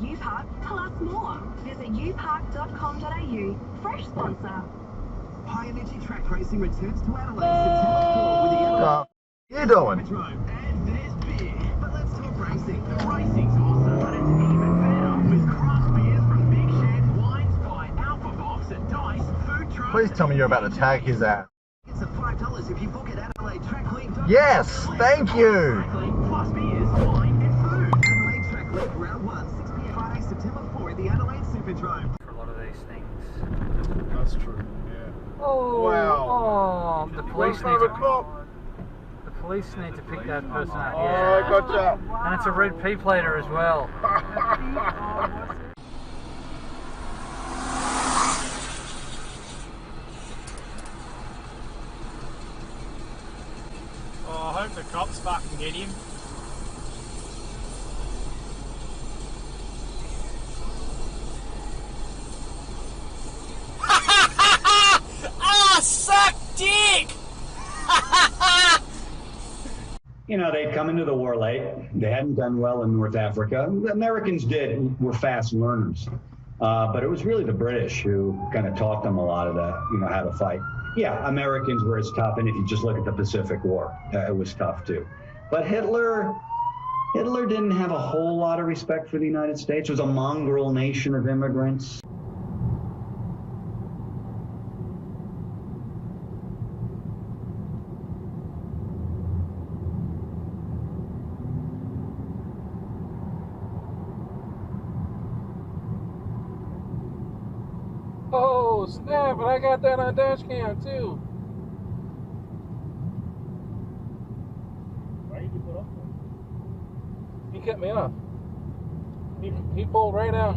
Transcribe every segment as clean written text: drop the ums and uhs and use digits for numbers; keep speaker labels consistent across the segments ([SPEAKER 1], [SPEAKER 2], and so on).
[SPEAKER 1] UPark, tell us more. Visit upark.com.au. Fresh sponsor.
[SPEAKER 2] High energy track racing returns to Adelaide September 4 with the Adelaide.
[SPEAKER 3] You doing?
[SPEAKER 2] And there's beer. But let's talk racing. Racing's awesome, but it's even better with craft beers from Big Shed, wines by Alpha Box and Dice, food trucks.
[SPEAKER 3] Please tell me you're about to tag his ass.
[SPEAKER 2] It's at $5 if you book at AdelaideTrackLink.com.
[SPEAKER 3] Yes, thank you.
[SPEAKER 2] Plus beers, wine and food. Adelaide Track Link Round 1, 6 p.m. Friday, September 4 at the Adelaide Superdrome.
[SPEAKER 4] For a lot of these things.
[SPEAKER 3] That's true, yeah.
[SPEAKER 4] Oh,
[SPEAKER 3] wow.
[SPEAKER 4] Oh, the police need to pick that person up.
[SPEAKER 3] Oh,
[SPEAKER 4] Yeah.
[SPEAKER 3] gotcha.
[SPEAKER 4] And it's a red P-plater as well.
[SPEAKER 5] Oh, I hope the cops fucking get him. Ah, suck dick!
[SPEAKER 6] You know, they'd come into the war late. They hadn't done well in North Africa. The Americans were fast learners. But it was really the British who kind of taught them a lot of that, you know, how to fight. Yeah, Americans were as tough, and if you just look at the Pacific War, it was tough too. But Hitler didn't have a whole lot of respect for the United States. It was a mongrel nation of immigrants.
[SPEAKER 7] Oh snap, and I got that on dash cam too.
[SPEAKER 5] Why did you put up
[SPEAKER 7] He cut me off. He pulled right out.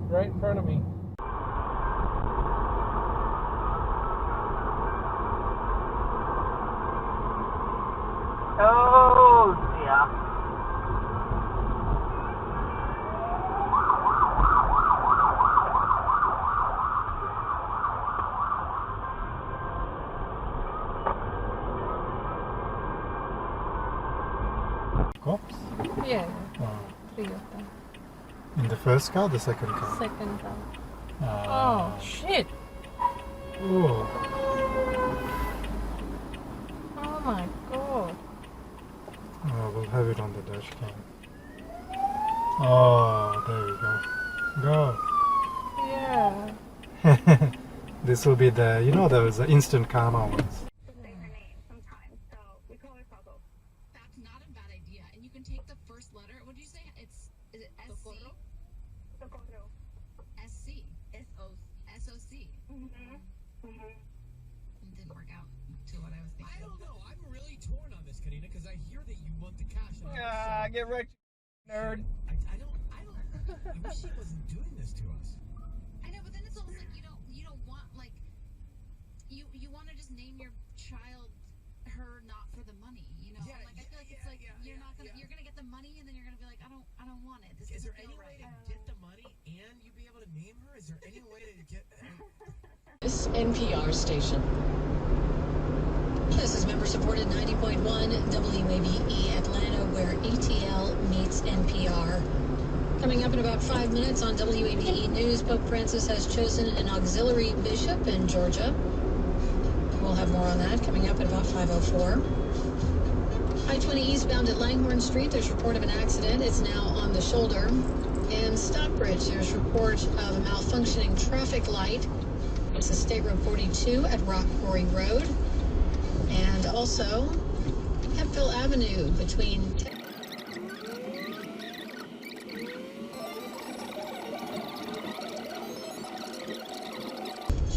[SPEAKER 7] Right in front of me.
[SPEAKER 4] Oh dear.
[SPEAKER 3] Cops?
[SPEAKER 8] Yeah,
[SPEAKER 3] Oh.
[SPEAKER 8] 3 of them.
[SPEAKER 3] In the first car, the second car?
[SPEAKER 8] Second car.
[SPEAKER 3] Ah.
[SPEAKER 8] Oh shit!
[SPEAKER 3] Oh.
[SPEAKER 8] Oh my god!
[SPEAKER 3] Oh, we'll have it on the dash cam. Oh, there we go.
[SPEAKER 8] Yeah.
[SPEAKER 3] Go. This will be the, you know, those instant karma ones.
[SPEAKER 9] That's not a bad idea. And you can take the first letter. What did you say? Is it SC? SC. SOC. It didn't work out to what I was thinking.
[SPEAKER 5] I don't know. I'm really torn on this, Karina, because I hear that you want the cash.
[SPEAKER 7] Ah, get wrecked, nerd.
[SPEAKER 5] I wish he wasn't doing this to us.
[SPEAKER 9] I know, but then it's almost like you don't want, like, you want to just name your child her not for the money, you know?
[SPEAKER 5] Yeah,
[SPEAKER 9] like I feel like it's like you're not gonna you're gonna get the money and then you're gonna be like, I don't want it. This
[SPEAKER 5] Is there
[SPEAKER 9] doesn't
[SPEAKER 5] any
[SPEAKER 9] feel
[SPEAKER 5] way
[SPEAKER 9] right.
[SPEAKER 5] to get the money and you be able to name her? Is there any way to get?
[SPEAKER 10] This NPR station. This is member-supported 90.1 WABE Atlanta, where ATL meets NPR. Coming up in about 5 minutes on WABE News, Pope Francis has chosen an auxiliary bishop in Georgia. We'll have more on that coming up at about 5:04. I-20 eastbound at Langhorne Street, there's report of an accident. It's now on the shoulder. In Stockbridge, there's report of a malfunctioning traffic light. It's a State Road 42 at Rock Quarry Road. And also, Hemphill Avenue between...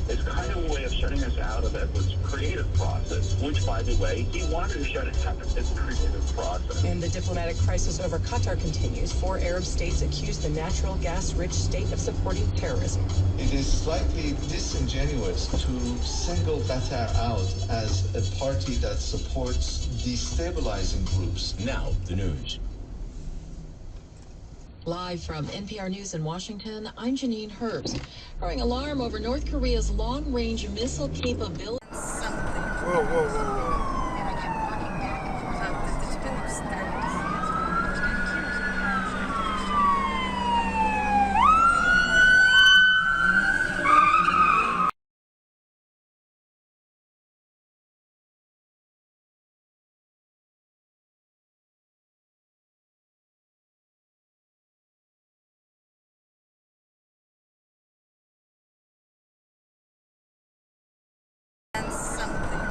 [SPEAKER 11] It's kind of a way of
[SPEAKER 2] shutting us out of Edward's creative process, which, by the way, he wanted to shut us out of his creative process.
[SPEAKER 11] And the diplomatic crisis over Qatar continues. 4 Arab states accuse the natural gas-rich state of supporting terrorism.
[SPEAKER 12] It is slightly disingenuous to single Qatar out as a party that supports destabilizing groups.
[SPEAKER 5] Now, the news.
[SPEAKER 10] Live from NPR News in Washington, I'm Janine Herbst. Growing alarm over North Korea's long-range missile capability.
[SPEAKER 3] Whoa, whoa, whoa, whoa.
[SPEAKER 8] And I kept walking back and forth out the spindle started.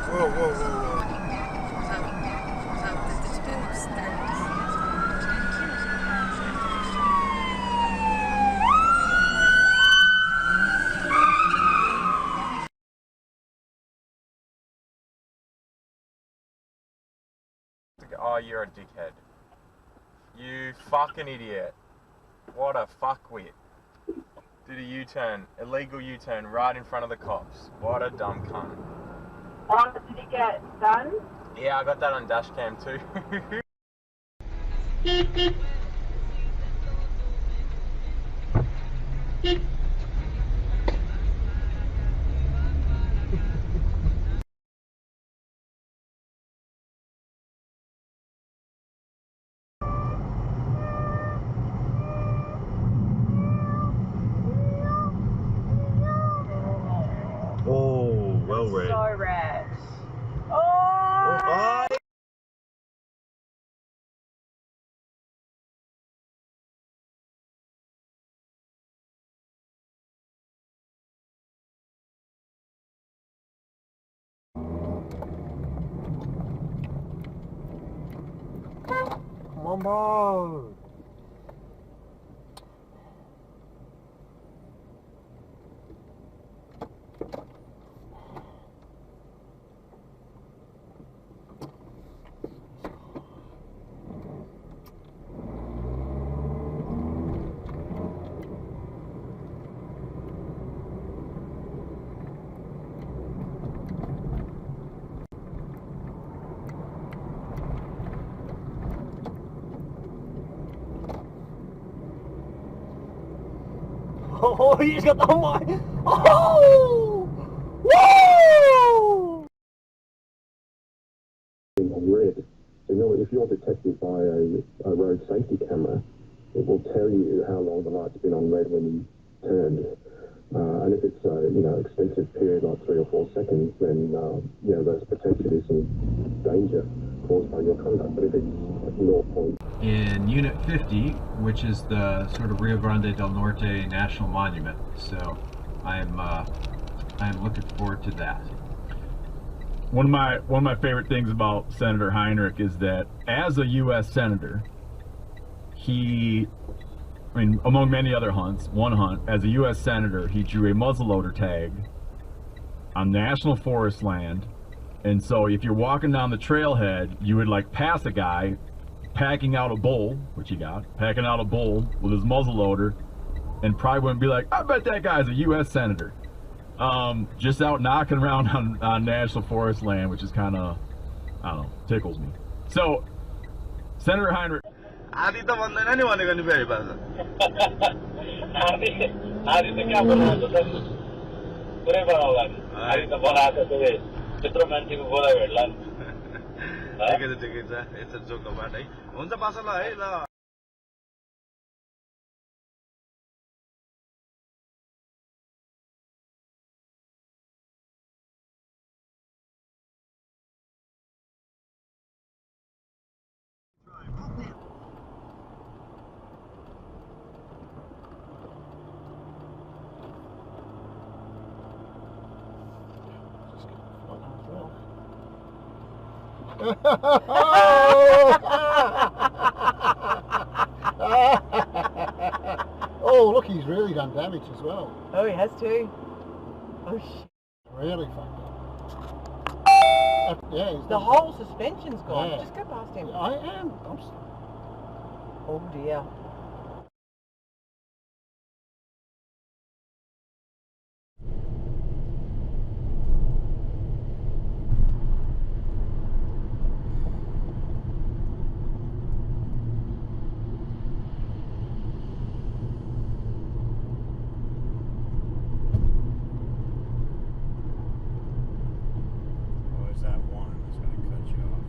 [SPEAKER 3] Whoa, whoa, whoa, whoa.
[SPEAKER 13] Oh, you're a dickhead. You fucking idiot. What a fuckwit. Did a U-turn, illegal U-turn right in front of the cops. What a dumb cunt.
[SPEAKER 1] Oh, did it get done?
[SPEAKER 13] Yeah, I got that on dashcam too.
[SPEAKER 6] Oh, well read.
[SPEAKER 1] So red. Oh!
[SPEAKER 3] Come on, bro. Oh, he's got the mic. Oh! Woo!
[SPEAKER 14] On red. So, you know, if you're detected by a road safety camera, it will tell you how long the light's been on red when you turned. And if it's a, you know, extensive period like 3 or 4 seconds, then, you know, there's potentially some danger caused by your conduct. But if it's like 0.
[SPEAKER 15] In Unit 50, which is the sort of Rio Grande del Norte National Monument. So I am looking forward to that.
[SPEAKER 16] One of my favorite things about Senator Heinrich is that as a U.S. Senator, among many other hunts, one hunt, as a U.S. Senator, he drew a muzzleloader tag on national forest land. And so if you're walking down the trailhead, you would like pass a guy packing out a bull, which he got, packing out a bull with his muzzleloader, and probably wouldn't be like, I bet that guy's a U.S. Senator. Just out knocking around on national forest land, which is kind of, I don't know, tickles me. So, Senator Heinrich.
[SPEAKER 17] आदि त भन्दैन नि भनेको नि फेरि पाछ
[SPEAKER 18] आदि त कहाँ बनाएको छ नि पुरै बनाउला नि आदि त बनाएको छ त्यत्रो मान्छेको गोला भेट्ला नि
[SPEAKER 17] ठिकै छ यसो जोकबाट है हुन्छ पाछ ल है ल
[SPEAKER 19] Oh, look, he's really done damage as well.
[SPEAKER 8] Oh, he has too. Oh, shit.
[SPEAKER 19] Really fucked up. Yeah.
[SPEAKER 11] The whole suspension's gone.
[SPEAKER 19] Yeah.
[SPEAKER 11] Just go past him.
[SPEAKER 19] I am.
[SPEAKER 11] Oh dear.
[SPEAKER 13] Or is that one that's going to cut you off?